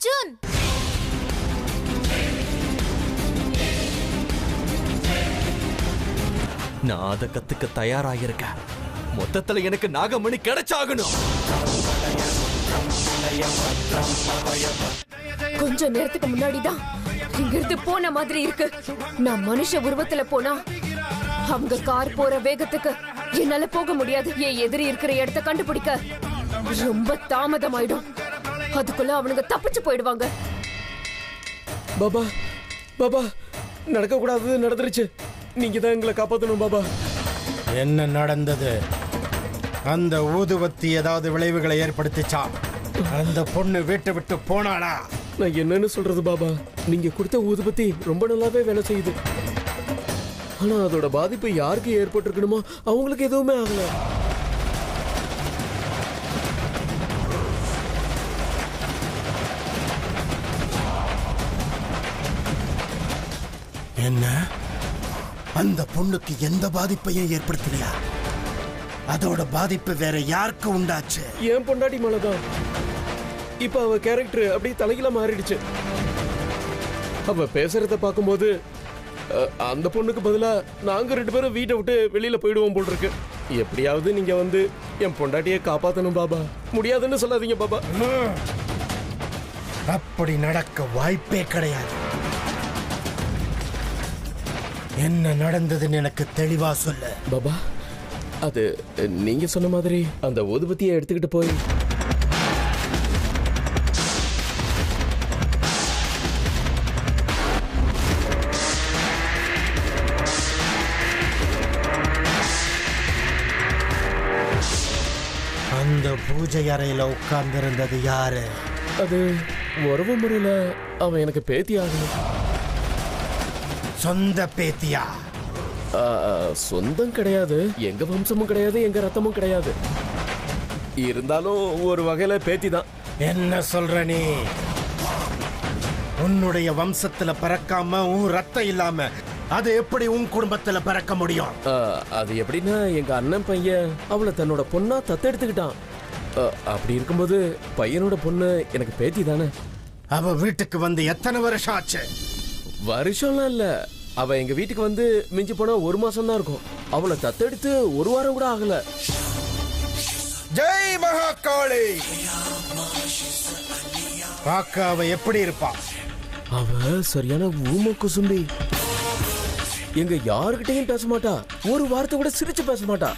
அர்ஜுன், நான் அதை கத்துக்க தயாராயிருக்கேன். மொத்தத்துல எனக்கு நாகமணி கிடைச்சாகணும். கொஞ்ச நேரத்துக்கு முன்னாடிதான் இங்கிருந்து போன மாதிரி இருக்கு. நான் மனுஷ உருவத்துல போனா அவங்க கார் போற வேகத்துக்கு என்னால போக முடியாது. என் எதிரி இருக்கிற இடத்த கண்டுபிடிக்க ரொம்ப தாமதமாயிடும். அதுக்குள்ள அவனுங்க தப்பிச்சு போயிடுவாங்க. பாபா பாபா, நடக்க கூடாது நடந்துருச்சு. நீங்க தான் எங்களை காப்பாத்தணும் பாபா. என்ன நடந்தது? அந்த ஊதுவத்தி ஏதாவது விளைவுகளை ஏற்படுத்திச்சா? அந்த பொண்ணு வீட்டை விட்டு போனாளா? நான் என்னன்னு சொல்றது பாபா, நீங்க கொடுத்த ஊதுபத்தி ரொம்ப நல்லாவே வேலை செய்யுது. ஆனா அதோட பாதிப்பு யாருக்கு ஏற்பட்டிருக்கணுமோ அவங்களுக்கு எதுவுமே ஆகல. என்ன? அந்த பொண்ணுக்கு எந்த பாதிப்பையும் ஏற்படுத்தலையா? அதோட பாதிப்பு வேற யாருக்கு உண்டாச்சு? ஏன் பொண்டாட்டி மேலதான். இப்ப அவ கேரக்டர் அப்படியே தலையில மாறிடுச்சு. அவ பேசுறத பார்க்கும்போது அந்த பொண்ணுக்கு பதிலா நாங்க 2 பேரும் வீட்டை விட்டு வெளியில போயிடுவோம் போல் இருக்கு. எப்படியாவது நீங்க வந்து என் பொண்டாட்டியை காப்பாத்தணும் பாபா. முடியாதுன்னு சொல்லாதீங்க பாபா. அப்படி நடக்க வாய்ப்பே கிடையாது. என்ன நடந்ததுன்னு எனக்கு தெளிவா சொல்லு பாபா. அது நீங்க சொன்ன மாதிரி அந்த ஊதுபத்தியை எடுத்துக்கிட்டு போய் அந்த பூஜை அறையில உட்கார்ந்து இருந்தது யாரு? அது உறவு முறையில அவன் எனக்கு பேத்தி ஆகணும். சொந்த பேத்தியா? சொந்தம் கிடையாது, எங்க வம்சமும் கிடையாது, எங்க ரத்தமும் கிடையாது. இருந்தாலும் ஒரு வகையில பேத்தி தான். என்ன சொல்ற நீ? உன்னுடைய வம்சத்துல பிறக்காம உன் ரத்தம் இல்லாம அது எப்படி உன் குடும்பத்துல பிறக்க முடியும்? அது எப்படின்னா எங்க அண்ணன் பையன் அவளை தன்னோட பொண்ணா தத்தெடுத்துக்கிட்டான். அப்படி இருக்கும்போது பையனோட பொண்ணு எனக்கு பேத்தி தானே. அவ வீட்டுக்கு வந்து எத்தனை வருஷம் ஆச்சு? வருஷம்லாம் இல்ல, அவ எங்க வீட்டுக்கு வந்து மிஞ்சி போனா 1 மாசம் தான் இருக்கும். அவளை தத்தெடுத்து 1 வாரம் கூட ஆகல. ஜெய் மகாகாளி. பாக்க அவ எப்படி இருப்பா? அவ சரியான ஊம குசும்பி. எங்க யாருக்கிட்டையும் பேச மாட்டா, ஒரு வார்த்தை கூட சிரிச்சு பேச மாட்டா.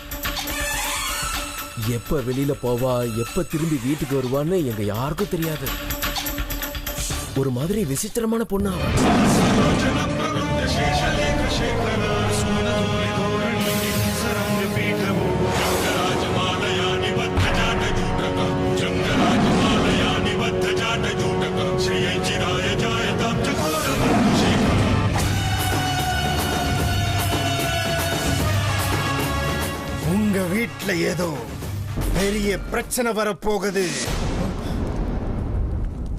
எப்ப வெளியில போவா, எப்ப திரும்பி வீட்டுக்கு வருவான்னு எங்க யாருக்கும் தெரியாது. ஒரு மாதிரி விசித்திரமான பொண்ணா. உங்க வீட்டுல ஏதோ பெரிய பிரச்சனை வரப்போகுது.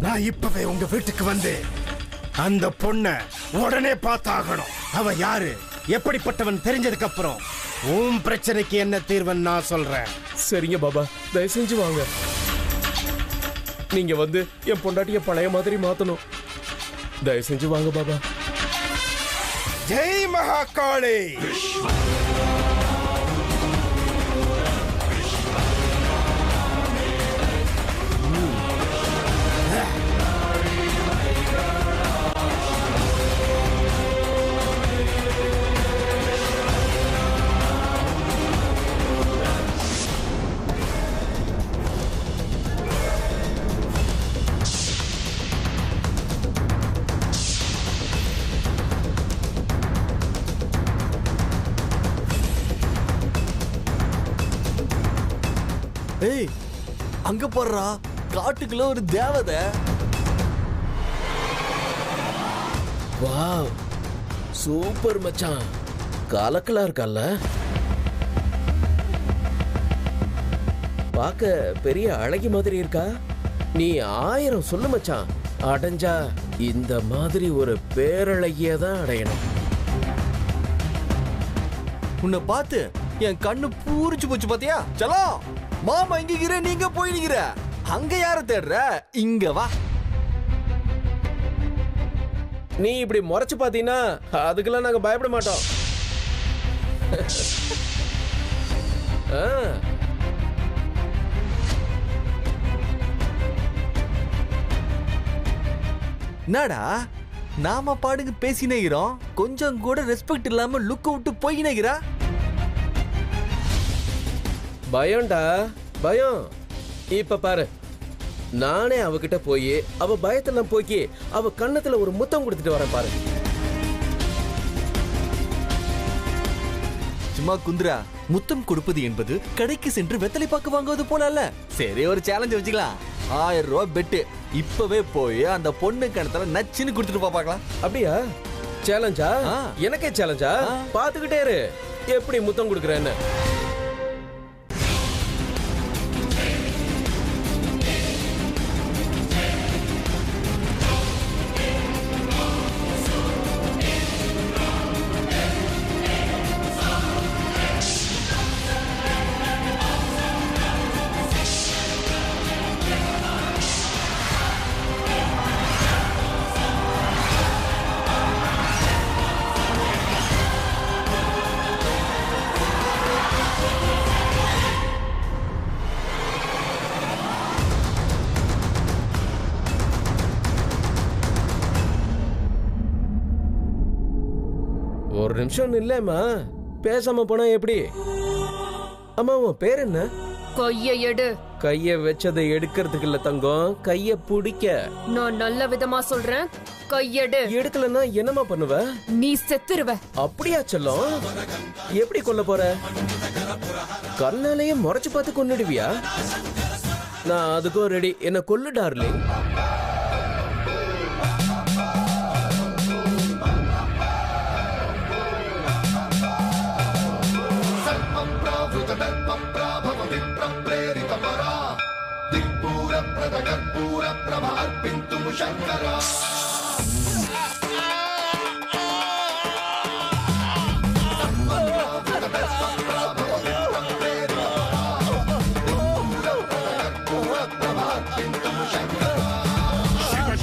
நான் இப்பவே உங்க வீட்டுக்கு வந்து அந்த பொண்ண உடனே பார்த்தாகணும். அவ யாரு, எப்படிப்பட்டவன் தெரிஞ்சதுக்கு அப்புறம் உன் பிரச்சனைக்கு என்ன தீர்வுன்னு நான் சொல்றேன். சரிங்க பாபா, தயவு செஞ்சு வாங்க. நீங்க வந்து என் பொண்டாட்டிய பழைய மாதிரி மாத்தணும். தயவு செஞ்சு வாங்க பாபா. ஜெய் மகாகாளி. ஏய், அங்க போடுறா, காட்டுக்குள்ள ஒரு தேவதை. வாவ், சூப்பர் மச்சான். கலக்கலா இருக்கல்ல? பார்க்க பெரிய அழகி மாதிரி இருக்கா. நீ 1000 சொல்லு மச்சான். அடைஞ்சா இந்த மாதிரி ஒரு பேரழகிய தான் அடையணும். உன்னை பார்த்து என் கண்ணு பூரிச்சு போச்சு பாத்தியா? சலோ மாமா இங்க நீங்க போய் நிக்கிற. அங்க யார தேடுற? இங்க வா. நீ இப்படி முறைச்சு பாத்தீங்கன்னா அதுக்கெல்லாம் நாங்க பயப்பட மாட்டோம். என்னடா நாம பாடுங்க பேசினேகிறோம், கொஞ்சம் கூட ரெஸ்பெக்ட் இல்லாம லுக்க விட்டு போயினேகிறா. பயம்டா பயம். இப்ப பாரு, நானே அவகிட்ட போய் அவ பயத்தெல்லாம் போக்கி அவ கண்ணத்துல ஒரு முத்தம் கொடுத்துட்டு வரேன் பாரு. சும்மா குந்திரா, முத்தம் கொடுப்பது என்பது கடைக்கு சென்று வெத்தலை பாக்கு வாங்குவது போல அல்ல. சரி, ஒரு சேலஞ்ச் வச்சுக்கலாம். 1000 ரூபாய் பெட்டு. இப்பவே போய் அந்த பொண்ணு கணத்துல நச்சுன்னு கொடுத்துட்டு பாக்கலாம். அப்படியா? சேலஞ்சா? எனக்கே சேலஞ்சா? பாத்துக்கிட்டே இரு எப்படி முத்தம் கொடுக்கறேன்னு. ஒரு நிமிஷம் இல்லம்மா, பேசாம போனா எப்படி? அம்மா, உன் பேர் என்ன? கைய எடு. கைய வச்சதை எடுக்கிறதுக்கு இல்ல தங்கம், கைய பிடிக்க. நான் நல்ல விதமா சொல்றேன், கையெடு. எடுக்கலன்னா என்னமா பண்ணுவ? நீ செத்துருவ. அப்படியா செல்லம்? எப்படி கொல்ல போற? கண்ணாலேயே முறைச்சு பார்த்து கொன்னுடுவியா? நான் அதுக்கும் ரெடி. என்ன கொல்லு டார்லிங்.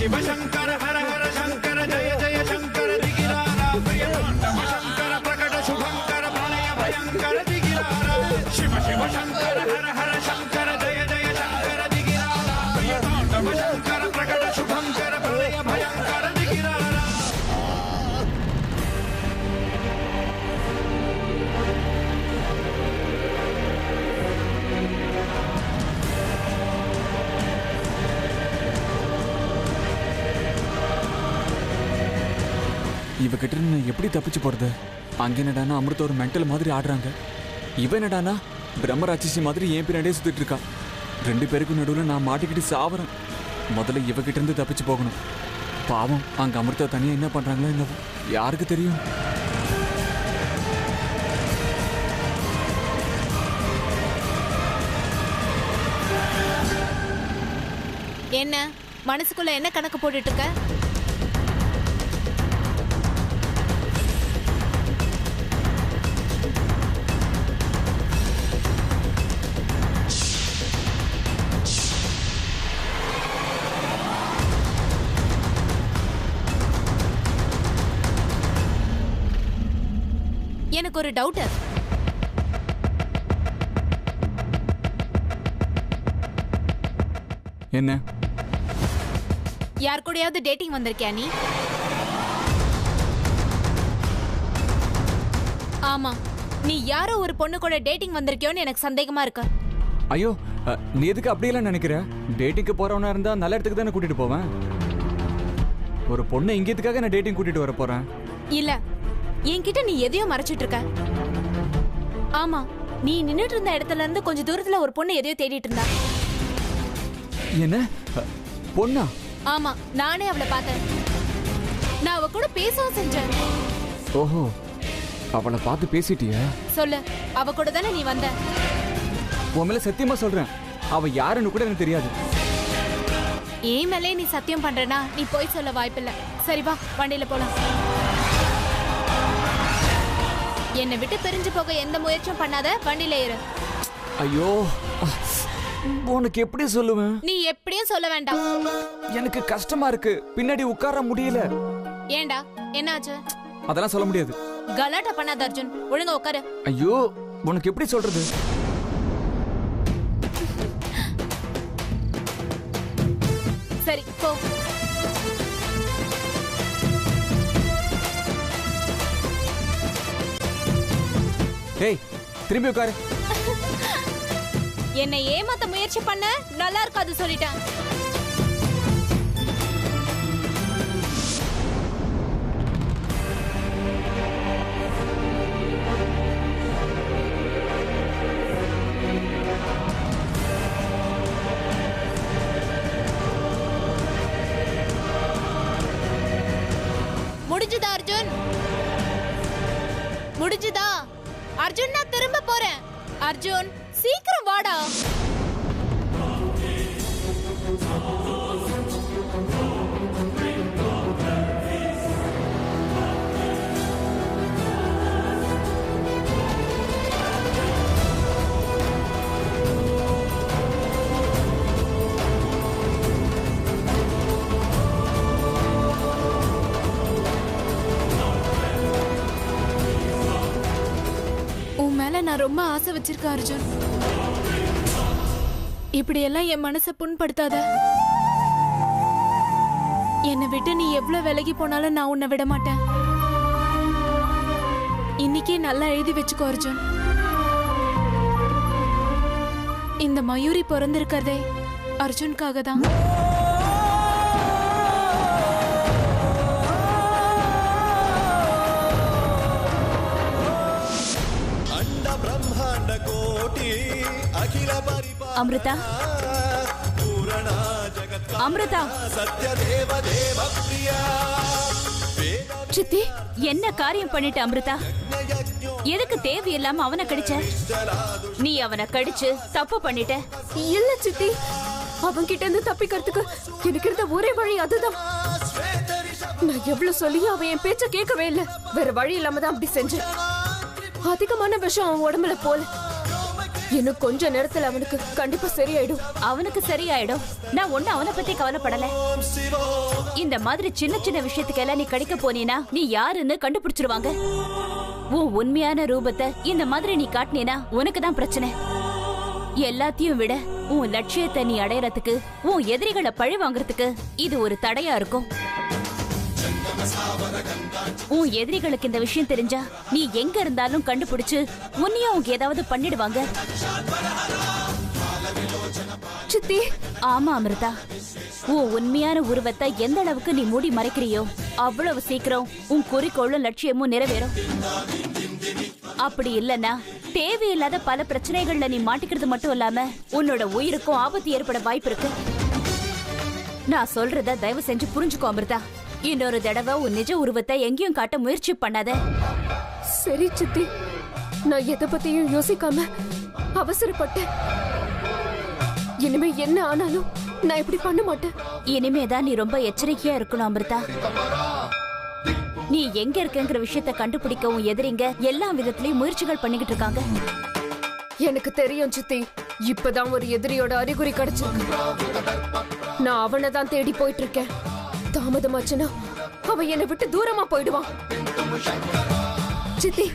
शिव शंकर हर हर शंकर जय जय शंकर दिगिरारा प्रियतांडव शंकर प्रकट शुभंकर प्रलय भयंकर दिगिरारा शिव शिव शंकर हर हर शंकर जय जय शंकर दिगिरारा प्रियतांडव शंकर प्रकट शुभंकर प्रलय भयंकर दिगिरारा. இவகிட்ட நான் எப்படி தப்பிச்சு போறது? அங்க என்னடானா அமிர்த ஒரு மென்டல் மாதிரி ஆடுறாங்க. இவன் என்னடானா பிரம்ம ராட்சசி மாதிரி என் பின்னாடியே சுத்திட்டு இருக்கா. 2 பேருக்கும் நடுவில் நான் மாட்டிக்கிட்டு சாவறேன். முதல்ல இவகிட்ட இருந்து தப்பிச்சு போகணும். பாவம், அங்க அமிர்தா தனியா என்ன பண்றாங்களோ என்னவோ, யாருக்கு தெரியும்? என்ன மனசுக்குள்ள என்ன கணக்கு போட்டுட்டு இருக்க? எனக்கு ஒரு டவுட். என்ன? யார் கூடயாவது டேட்டிங் வந்திருக்கியா நீ? ஆமா, நீ யாரோ ஒரு பொண்ணு கூட டேட்டிங் வந்திருக்கியோன்னு எனக்கு சந்தேகமா இருக்கு. ஐயோ, நீ எதுக்கு அப்படியெல்லாம் நினைக்கிற? டேட்டிங்க்கு போறவனா இருந்தா நல்ல இடத்துக்கு தானே கூட்டிட்டு போவேன். ஒரு பொண்ணை இங்கேதுக்காக நான் டேட்டிங் கூட்டிட்டு வர போறேன். இல்ல, என்கிட்ட நீ எதையோ மறைச்சிட்டு இருக்க. ஆமா, நீ நின்னுட்டு இருந்த இடத்துல இருந்து கொஞ்சம் தூரத்துல ஒரு பொண்ணு எதையோ தேடிட்டு இருந்தா. என்ன பொண்ணா? ஆமா, நானே அவளை பார்த்தேன். நான் அவ கூட பேசவும் செஞ்சேன். ஓஹோ, அவளை பார்த்து பேசிட்டியா? சொல்லு, அவ கூட தானே நீ வந்த? உன் மேல சத்தியமா சொல்றேன், அவ யாருன்னு கூட எனக்கு தெரியாது. ஏன் மேலே நீ சத்தியம் பண்றனா நீ போய் சொல்ல வாய்ப்பில்லை. சரி வா, வண்டியில போலாம். என்னை விட்டு பிரிஞ்சு போக எந்த முயற்சியும் பண்ணாத, வண்டியில ஏறு. ஐயோ, உனக்கு எப்படி சொல்லுவேன்? நீ எப்படியும் சொல்ல வேண்டாம். எனக்கு கஷ்டமா இருக்கு, பின்னாடி உட்கார முடியல. ஏண்டா என்னாச்சு? அதெல்லாம் சொல்ல முடியாது. கலாட்டா பண்ணாத அர்ஜுன், ஒழுங்கா உட்காரு. ஐயோ, உனக்கு எப்படி சொல்றது? சரி போ. ஏய், திரும்பி உட்காரு. என்னை ஏமாத்த முயற்சி பண்ண நல்லா இருக்காது சொல்லிட்டேன். முடிஞ்சுதா அர்ஜுன்? முடிஞ்சுதா அர்ஜுன்? நான் திரும்ப போறேன். அர்ஜுன் சீக்கிரம் வாடா. உன் மேல நான் ரொம்ப ஆசை வச்சிருக்கேன் அர்ஜுன். இப்படியெல்லாம் என் மனசை புண்படுத்தாத. என்னை விட்டு நீ எவ்வளவு விலகி போனாலும் நான் உன்னை விட மாட்டேன். இன்னைக்கே நல்லா எழுதி வச்சுக்கோ அர்ஜுன். இந்த மயூரி பிறந்திருக்கிறதே அர்ஜுனுக்காக தான். அமிர்தா, அமிர்தா, சித்தி என்ன காரியம் பண்ணிட்ட அமிர்தா? எதுக்கு தேவையில்லாம அவனை கடிச்ச? நீ அவனை கடிச்சு தப்பு பண்ணிட்ட. இல்ல சித்தி, அவன்கிட்ட இருந்து தப்பிக்கிறதுக்கு எனக்கு இருந்த ஒரே வழி அதுதான். நான் எவ்வளவு சொல்லியும் அவன் என் பேச்ச கேட்கவே இல்லை. வேற வழி இல்லாம தான் அப்படி செஞ்சேன். அதிகமான விஷம் அவன் உடம்புல போல. இன்னும் கொஞ்ச நேரத்துல அவனுக்கு கண்டிப்பா சரியாயிடும். அவனுக்கு சரியாயிடும். நான் ஒண்ணு அவனை பத்தி கவலைப்படல. இந்த மாதிரி சின்ன சின்ன விஷயத்துக்கு எல்லாம் நீ கடிக்க போனீனா நீ யாருன்னு கண்டுபிடிச்சிருவாங்க. உன் உண்மையான ரூபத்தை இந்த மாதிரி நீ காட்டினீனா உனக்கு தான் பிரச்சனை. எல்லாத்தையும் விட உன் லட்சியத்தை நீ அடையறதுக்கு, உன் எதிரிகளை பழி வாங்குறதுக்கு இது ஒரு தடையா இருக்கும். உன் எதிரிகளுக்கு இந்த விஷயம் தெரிஞ்சா நீ எங்க இருந்தாலும் கண்டுபிடிச்சு உன்னையும் அவங்க ஏதாவது பண்ணிடுவாங்க. சித்தி, ஆமா அமிர்தா, உன் உண்மையான உருவத்தை எந்த அளவுக்கு நீ மூடி மறைக்கிறியோ அவ்வளவு சீக்கிரம் உன் குறிக்கோளும் லட்சியமும் நிறைவேறும். அப்படி இல்லனா தேவையில்லாத பல பிரச்சனைகள்ல நீ மாட்டிக்கிறது மட்டும் இல்லாம உன்னோட உயிருக்கும் ஆபத்து ஏற்பட வாய்ப்பு இருக்கு. நான் சொல்றத தயவு செஞ்சு புரிஞ்சுக்கோ அமிர்தா. இன்னொரு தடவை உன் நிஜ உருவத்தை எங்கேயும் காட்ட முயற்சி பண்ணாத. சரி சித்தி, நான் எதை பத்தியும் யோசிக்காம அவசரப்பட்டேன். இனிமே என்ன ஆனாலும் நான் இப்படி பண்ண மாட்டேன். இனிமேதான் நீ ரொம்ப எச்சரிக்கையா இருக்கணும் அமிர்தா. நீ எங்க இருக்கங்கிற விஷயத்தை கண்டுபிடிக்க உன் எதிரிங்க எல்லா விதத்திலயும் முயற்சிகள் பண்ணிக்கிட்டு இருக்காங்க. எனக்கு தெரியும் சித்தி, இப்பதான் ஒரு எதிரியோட அறிகுறி கிடைச்சிருக்கு. நான் அவனை தான் தேடி போயிட்டு இருக்கேன். தாமதமாச்சுன்னா அவன் என்னை விட்டு தூரமா போயிடுவான். சித்தி,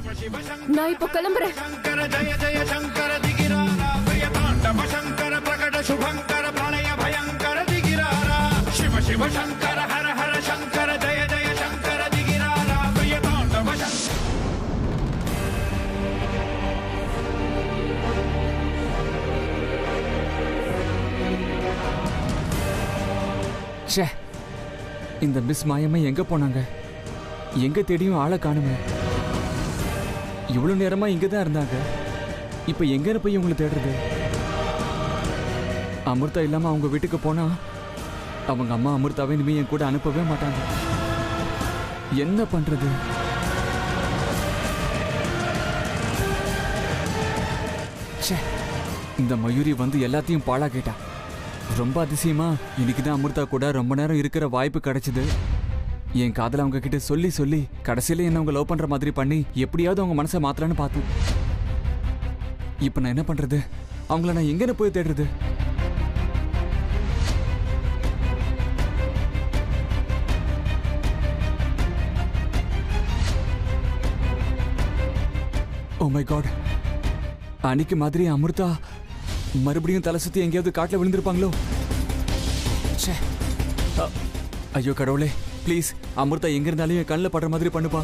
நான் இப்ப கிளம்புறேன். शंकर जय जय शंकर दिगिरारा प्रिय तांडव शंकर प्रकट शुभंकर प्रणय भयंकर दिगिरारा शिव शिव शंकर हर हर शंकर जय जय शंकर दिगिरारा प्रिय तांडव शंकर. ச்சே, இந்த மிஸ் மாயம்மா எங்க போனாங்க? எங்க தேடியும் ஆளை காணுமே. இவ்வளவு நேரமா இங்க தான் இருந்தாங்க. இப்ப எங்க போய் உங்களை தேடுறது? அமிர்தா இல்லாம அவங்க வீட்டுக்கு போனா அவங்க அம்மா அமிர்தாவை இனிமே என் கூட அனுப்பவே மாட்டாங்க. என்ன பண்றது? ச்சே, இந்த மயூரி வந்து எல்லாத்தையும் பாழா கேட்டா. ரொம்ப அதிசயமா இன்னைக்குதான் அமிர்தா கூட ரொம்ப நேரம் இருக்கிற வாய்ப்பு கிடைச்சது. என் காதல அவங்க கிட்ட சொல்லி சொல்லி கடைசியில என்ன அவங்க லவ் பண்ற மாதிரி பண்ணி எப்படியாவது அவங்க மனசை மாத்தலான்னு பார்த்தேன். இப்ப நான் என்ன பண்றது? அவங்கள நான் எங்க போய் தேடுறது? ஓ மை காட், அன்னைக்கு மாதிரி அமிர்தா மறுபடியும் தலை சுத்தி எங்கேயாவது காட்டுல விழுந்திருப்பாங்களோ? ச்சே. ஐயோ கடவுளே, ப்ளீஸ் அமிர்தா எங்க இருந்தாலும் என் கண்ணில் படுற மாதிரி பண்ணுப்பா.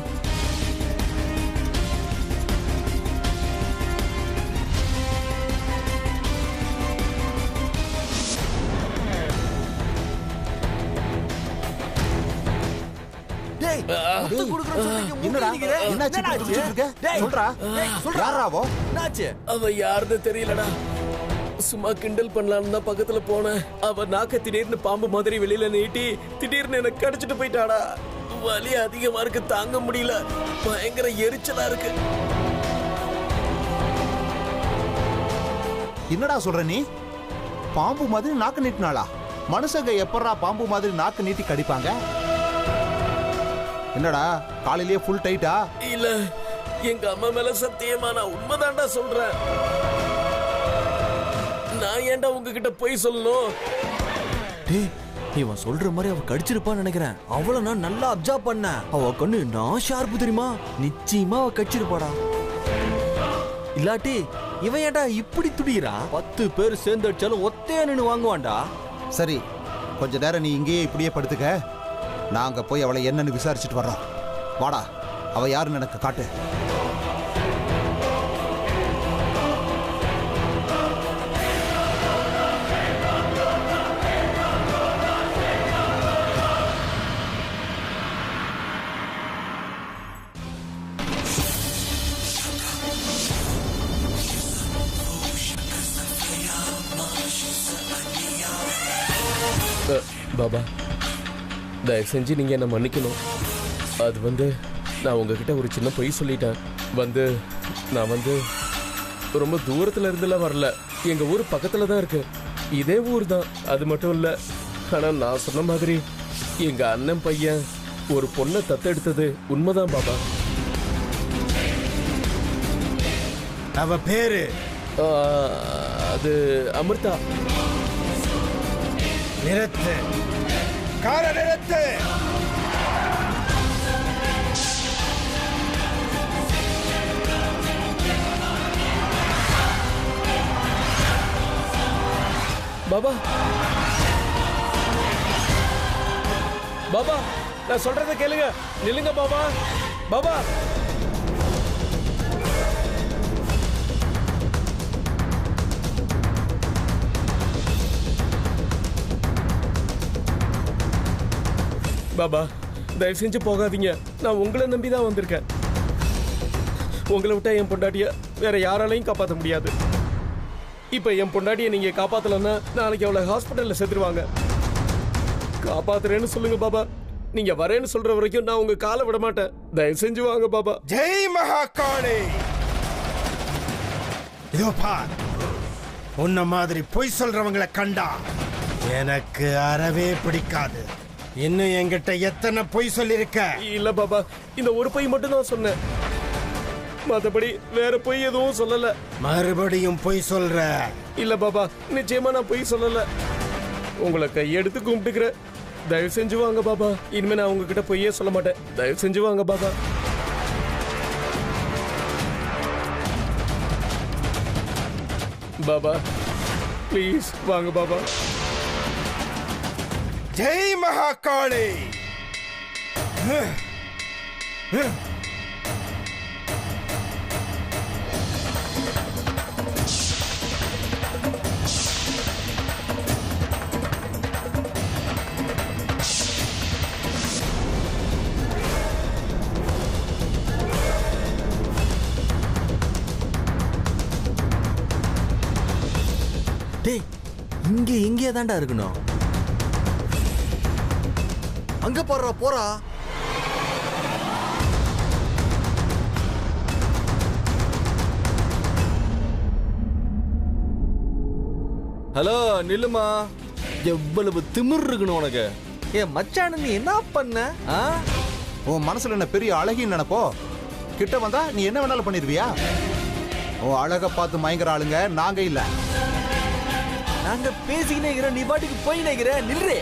அவ யாருன்னு தெரியலடா. சும்மா கிண்டல் பண்ணலான்னு தான் பக்கத்துல போனேன். அவ நாக்க திடீர்னு பாம்பு மாதிரி வெளியில நீட்டி திடீர்னு எனக்கு கடிச்சிட்டு போயிட்டாடா. வலி அதிகமா இருக்கு, தாங்க முடியல. பயங்கர எரிச்சலா இருக்கு. என்னடா சொல்ற நீ? பாம்பு மாதிரி நாக்கு நீட்டினாளா? மனுஷங்க எப்படா பாம்பு மாதிரி நாக்கு நீட்டி கடிப்பாங்க? என்னடா காலையிலேயே ஃபுல் டைட்டா? இல்ல, எங்க அம்மா மேல சத்தியமா நான் உண்மைதான்டா சொல்றேன். நான் ஏன்டா உங்ககிட்ட போய் சொல்லணும்? டேய், இவன் சொல்ற மாதிரி அவ கடிச்சிருப்பான்னு நினைக்கிறேன். அவள நான் நல்லா அப்சர்வ் பண்ணேன். அவ கண்ணு நான் ஷார்ப்பு தெரியுமா? நிச்சயமா அவ கடிச்சிருப்பாடா. இல்லாட்டி இவன் ஏன்டா இப்படி துடிக்கிறா? 10 பேர் சேர்ந்து அடிச்சாலும் ஒத்தையா நின்னு வாங்குவான்டா. சரி, கொஞ்ச நேரம் நீ இங்கேயே இப்படியே படுத்துக்க. நாங்க போய் அவளை என்னன்னு விசாரிச்சுட்டு வர்றோம். வாடா, அவ யாருன்னு எனக்கு காட்டு. பாபா, தயவு செஞ்சு நீங்க என்ன மன்னிக்கணும். அது நான் உங்ககிட்ட ஒரு சின்ன பொய் சொல்லிட்டேன். நான் ரொம்ப தூரத்துல இருந்துலாம் வரல. எங்க ஊர் பக்கத்துல தான் இருக்கு. இதே ஊர் தான். அது மட்டும் இல்ல, ஆனா நான் சொன்ன மாதிரி எங்க அண்ணன் பையன் ஒரு பொண்ணை தத்தெடுத்தது உண்மைதான் பாபா. அவ பேரு அது அமிர்தா. நிறுத்து, கார நிறுத்து. பாபா, பாபா, நான் சொல்றதை கேளுங்க. நில்லுங்க பாபா. பாபா, பாபா, தயவு செஞ்சு போகாதீங்க. நான் உங்களை நம்பி தான் வந்திருக்கேன். உங்களை விட்டா என் பொண்டாட்டிய வேற யாராலையும் காப்பாற்ற முடியாது. இப்ப என் பொண்டாட்டியை நீங்க காப்பாத்தலன்னா நாளைக்கு அவளை ஹாஸ்பிட்டல்ல சேர்த்துருவாங்க. காப்பாத்துறேன்னு சொல்லுங்க பாபா. நீங்க வரேன்னு சொல்ற வரைக்கும் நான் உங்க காலை விட மாட்டேன். தயவு செஞ்சு வாங்க பாபா. ஜெய் மகாகாளி. இதோ பார், உன்ன மாதிரி பொய் சொல்றவங்களை கண்டா எனக்கு அறவே பிடிக்காது. இன்னும் என்கிட்ட எத்தனை பொய் சொல்லிருக்க? இல்ல பாபா, இந்த ஒரு பொய் மட்டும் தான் சொன்னேன். மற்றபடி வேற பொய் எதுவும் சொல்லல. மறுபடியும் பொய் சொல்ற? இல்ல பாபா, நிச்சயமா நான் பொய் சொல்லல. உங்களை கையெடுத்து கும்பிட்டுக்கிறேன். தயவு செஞ்சு வாங்க பாபா. இனிமே நான் உங்ககிட்ட பொய்யே சொல்ல மாட்டேன். தயவு செஞ்சு வாங்க பாபா. பாபா, ப்ளீஸ் வாங்க பாபா. ஜெய் மகாகாளி. டேய், இங்கே தான்டா இருக்கணும். அங்க போறா போறா. ஹலோ, நில்லுமா. எவ்வளவு திமிர் இருக்கணும் உனக்கு. ஏன் மச்சான, நீ என்ன பண்ண? உன் மனசுல என்ன பெரிய அழகின்னு நினைப்போ? கிட்ட வந்தா நீ என்ன வேணாலும் பண்ணிருவியா? உன் அழக பார்த்து மயங்குற ஆளுங்க நாங்க இல்ல. நாங்க பேசிக்கினே இருக்கிறோம், நீ பாட்டுக்கு போய் நினைக்கிற. நில்றே.